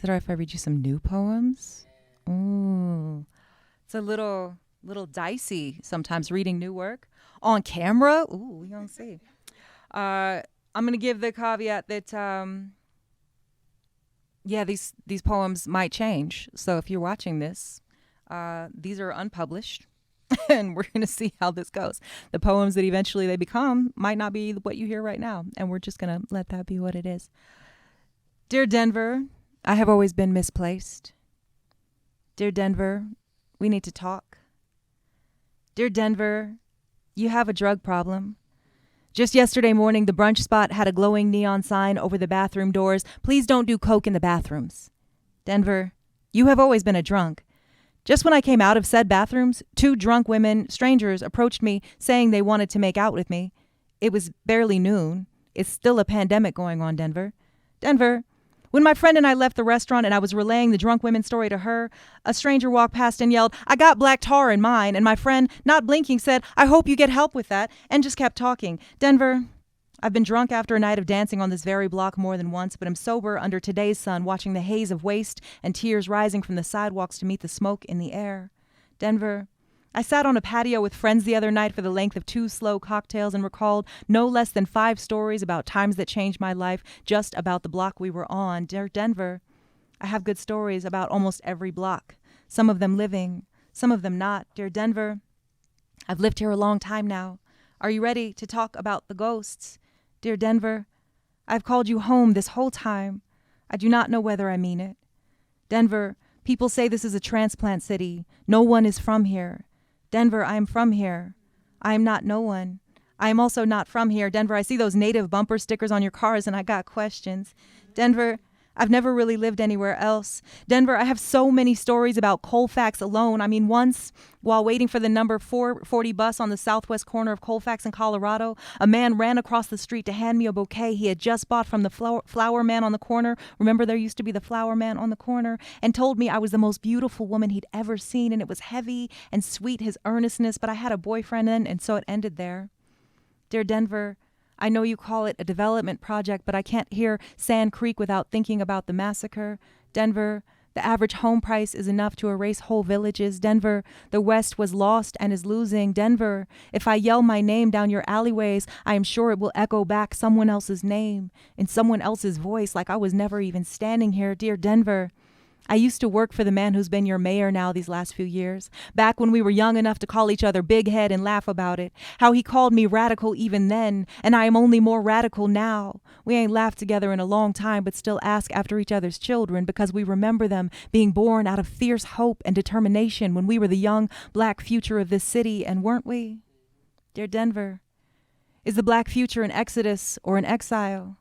Is it all right if I read you some new poems? Ooh. It's a little dicey sometimes reading new work on camera. Ooh, we don't see. I'm gonna give the caveat that these poems might change. So if you're watching this, these are unpublished, and we're gonna see how this goes. The poems that eventually they become might not be what you hear right now, and we're just gonna let that be what it is. Dear Denver, I have always been misplaced. Dear Denver, we need to talk. Dear Denver, you have a drug problem. Just yesterday morning, the brunch spot had a glowing neon sign over the bathroom doors. Please don't do coke in the bathrooms. Denver, you have always been a drunk. Just when I came out of said bathrooms, 2 drunk women, strangers, approached me saying they wanted to make out with me. It was barely noon. It's still a pandemic going on, Denver. Denver, when my friend and I left the restaurant and I was relaying the drunk women's story to her, a stranger walked past and yelled, "I got black tar in mine," and my friend, not blinking, said, "I hope you get help with that," and just kept talking. Denver, I've been drunk after a night of dancing on this very block more than once, but I'm sober under today's sun, watching the haze of waste and tears rising from the sidewalks to meet the smoke in the air. Denver, I sat on a patio with friends the other night for the length of 2 slow cocktails and recalled no less than 5 stories about times that changed my life just about the block we were on. Dear Denver, I have good stories about almost every block, some of them living, some of them not. Dear Denver, I've lived here a long time now. Are you ready to talk about the ghosts? Dear Denver, I've called you home this whole time. I do not know whether I mean it. Denver, people say this is a transplant city. No one is from here. Denver, I am from here. I am not no one. I am also not from here. Denver, I see those native bumper stickers on your cars and I got questions. Denver, I've never really lived anywhere else. Denver, I have so many stories about Colfax alone. I mean, once, while waiting for the number 440 bus on the southwest corner of Colfax in Colorado, a man ran across the street to hand me a bouquet he had just bought from the flower man on the corner. Remember, there used to be the flower man on the corner, and told me I was the most beautiful woman he'd ever seen, and it was heavy and sweet, his earnestness, but I had a boyfriend then, and so it ended there. Dear Denver, I know you call it a development project, but I can't hear Sand Creek without thinking about the massacre. Denver, the average home price is enough to erase whole villages. Denver, the West was lost and is losing. Denver, if I yell my name down your alleyways, I am sure it will echo back someone else's name in someone else's voice like I was never even standing here. Dear Denver, I used to work for the man who's been your mayor now these last few years, back when we were young enough to call each other big head and laugh about it, how he called me radical even then, and I am only more radical now. We ain't laughed together in a long time, but still ask after each other's children because we remember them being born out of fierce hope and determination when we were the young black future of this city, and weren't we? Dear Denver, is the black future an exodus or an exile?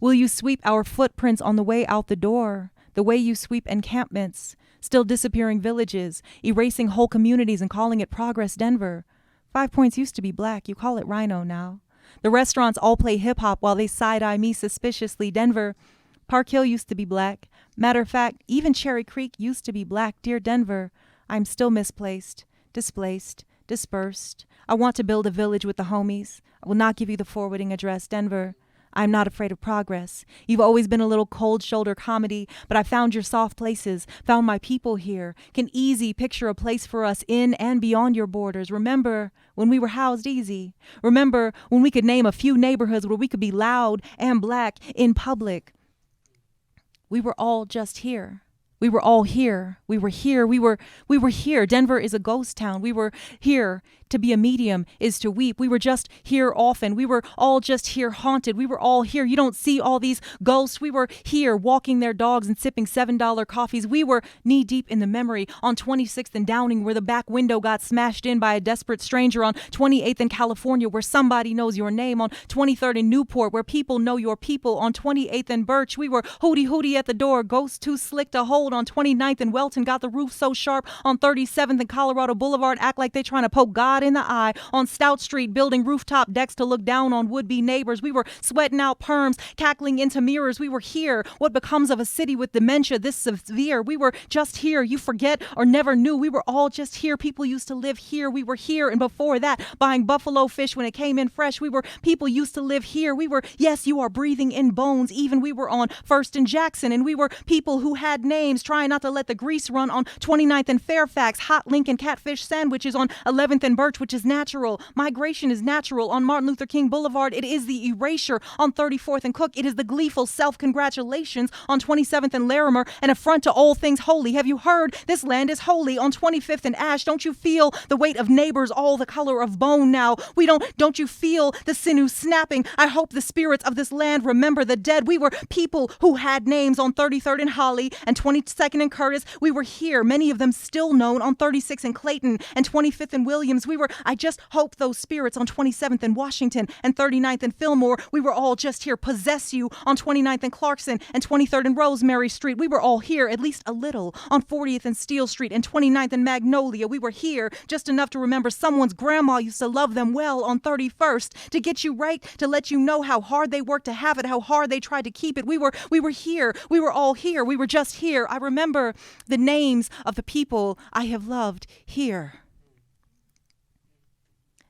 Will you sweep our footprints on the way out the door? The way you sweep encampments, still disappearing villages, erasing whole communities and calling it progress, Denver. 5 Points used to be black. You call it Rhino now. The restaurants all play hip-hop while they side-eye me suspiciously. Denver, Park Hill used to be black. Matter of fact, even Cherry Creek used to be black. Dear Denver, I'm still misplaced, displaced, dispersed. I want to build a village with the homies. I will not give you the forwarding address, Denver. I'm not afraid of progress. You've always been a little cold shoulder comedy, but I found your soft places, found my people here, can easy picture a place for us in and beyond your borders. Remember when we were housed easy? Remember when we could name a few neighborhoods where we could be loud and black in public? We were all just here. We were all here. We were here. We were here. Denver is a ghost town. We were here. To be a medium is to weep. We were just here often. We were all just here haunted. We were all here. You don't see all these ghosts. We were here walking their dogs and sipping $7 coffees. We were knee deep in the memory on 26th and Downing where the back window got smashed in by a desperate stranger, on 28th in California where somebody knows your name, on 23rd in Newport where people know your people, on 28th and Birch. We were hooty hooty at the door, ghosts too slick to hold cold on 29th and Welton. Got the roof so sharp on 37th and Colorado Boulevard. Act like they trying to poke God in the eye. On Stout Street, building rooftop decks to look down on would-be neighbors. We were sweating out perms, cackling into mirrors. We were here. What becomes of a city with dementia this severe? We were just here. You forget or never knew. We were all just here. People used to live here. We were here. And before that, buying buffalo fish when it came in fresh. People used to live here. Yes, you are breathing in bones. Even we were on First and Jackson, and we were people who had names, trying not to let the grease run on 29th and Fairfax. Hot Lincoln catfish sandwiches on 11th and Birch, which is natural. Migration is natural. On Martin Luther King Boulevard, it is the erasure. On 34th and Cook, it is the gleeful self-congratulations. On 27th and Larimer, an affront to all things holy. Have you heard? This land is holy. On 25th and Ash, don't you feel the weight of neighbors all the color of bone now? Don't you feel the sinew snapping? I hope the spirits of this land remember the dead. We were people who had names. On 33rd and Holly and 22nd and Curtis. We were here, many of them still known. On 36th and Clayton and 25th and Williams. I just hope those spirits on 27th and Washington and 39th and Fillmore. We were all just here, possess you. On 29th and Clarkson and 23rd and Rosemary Street. We were all here, at least a little. On 40th and Steel Street and 29th and Magnolia. We were here, just enough to remember someone's grandma used to love them well. On 31st, to get you right, to let you know how hard they worked to have it, how hard they tried to keep it. We were here. We were all here. We were just here. I remember the names of the people I have loved here.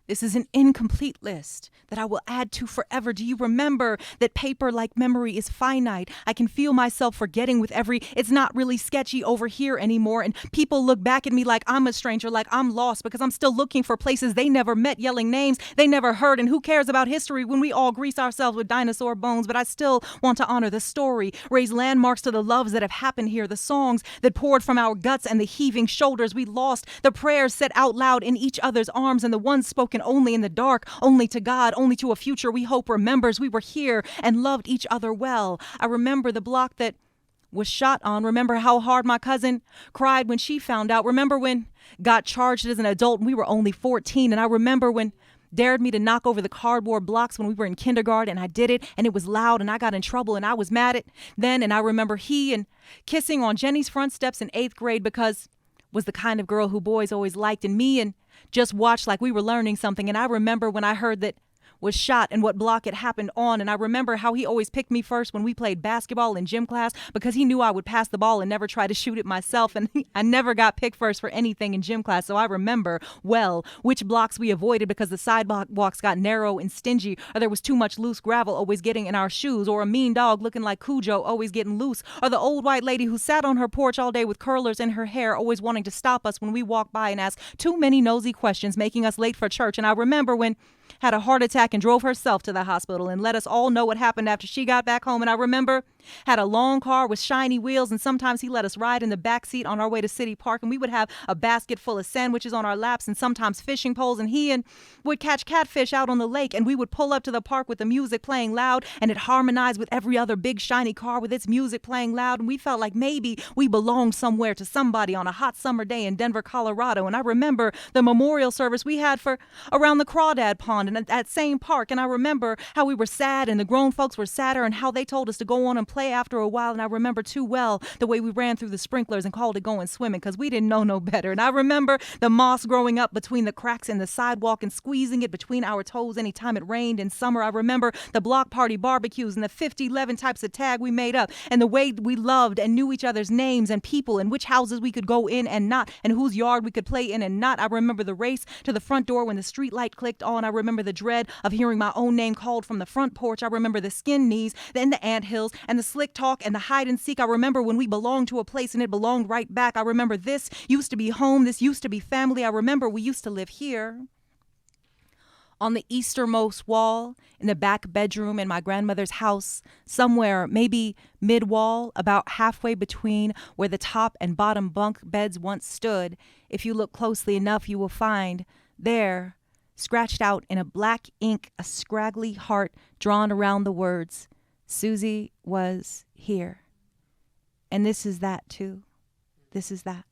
This is an incomplete list that I will add to forever. Do you remember that paper, like memory, is finite? I can feel myself forgetting with it's not really sketchy over here anymore. And people look back at me like I'm a stranger, like I'm lost, because I'm still looking for places they never met, yelling names they never heard. And who cares about history when we all grease ourselves with dinosaur bones? But I still want to honor the story, raise landmarks to the loves that have happened here, the songs that poured from our guts and the heaving shoulders we lost, the prayers said out loud in each other's arms, and the ones spoken only in the dark, only to God, only to a future we hope remembers. We were here and loved each other well. I remember the block that was shot on. Remember how hard my cousin cried when she found out. Remember when got charged as an adult and we were only 14. And I remember when dared me to knock over the cardboard blocks when we were in kindergarten, and I did it, and it was loud, and I got in trouble, and I was mad at then. And I remember he and kissing on Jenny's front steps in 8th grade because was the kind of girl who boys always liked, and me and just watched like we were learning something. And I remember when I heard that was shot and what block it happened on. And I remember how he always picked me first when we played basketball in gym class because he knew I would pass the ball and never try to shoot it myself. And I never got picked first for anything in gym class. So I remember well which blocks we avoided because the sidewalks got narrow and stingy, or there was too much loose gravel always getting in our shoes, or a mean dog looking like Cujo always getting loose, or the old white lady who sat on her porch all day with curlers in her hair always wanting to stop us when we walked by and ask too many nosy questions, making us late for church. And I remember when had a heart attack and drove herself to the hospital and let us all know what happened after she got back home. And I remember had a long car with shiny wheels, and sometimes he let us ride in the back seat on our way to City Park, and we would have a basket full of sandwiches on our laps and sometimes fishing poles, and would catch catfish out on the lake, and we would pull up to the park with the music playing loud, and it harmonized with every other big shiny car with its music playing loud, and we felt like maybe we belonged somewhere to somebody on a hot summer day in Denver, Colorado. And I remember the memorial service we had for around the Crawdad Pond and at that same park, and I remember how we were sad and the grown folks were sadder and how they told us to go on and play after a while. And I remember too well the way we ran through the sprinklers and called it going swimming because we didn't know no better. And I remember the moss growing up between the cracks in the sidewalk and squeezing it between our toes anytime it rained in summer. I remember the block party barbecues and the 50-11 types of tag we made up, and the way we loved and knew each other's names and people and which houses we could go in and not, and whose yard we could play in and not. I remember the race to the front door when the street light clicked on. I remember the dread of hearing my own name called from the front porch. I remember the skin knees and the anthills and the slick talk and the hide and seek. I remember when we belonged to a place and it belonged right back. I remember this used to be home. This used to be family. I remember we used to live here. On the easternmost wall in the back bedroom in my grandmother's house, somewhere maybe mid-wall, about halfway between where the top and bottom bunk beds once stood, if you look closely enough, you will find there, scratched out in a black ink, a scraggly heart drawn around the words, Suzi was here. And this is that too. This is that.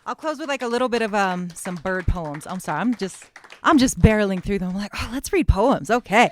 I'll close with like a little bit of some bird poems. I'm sorry, I'm just barreling through them. I'm like, oh, let's read poems. Okay.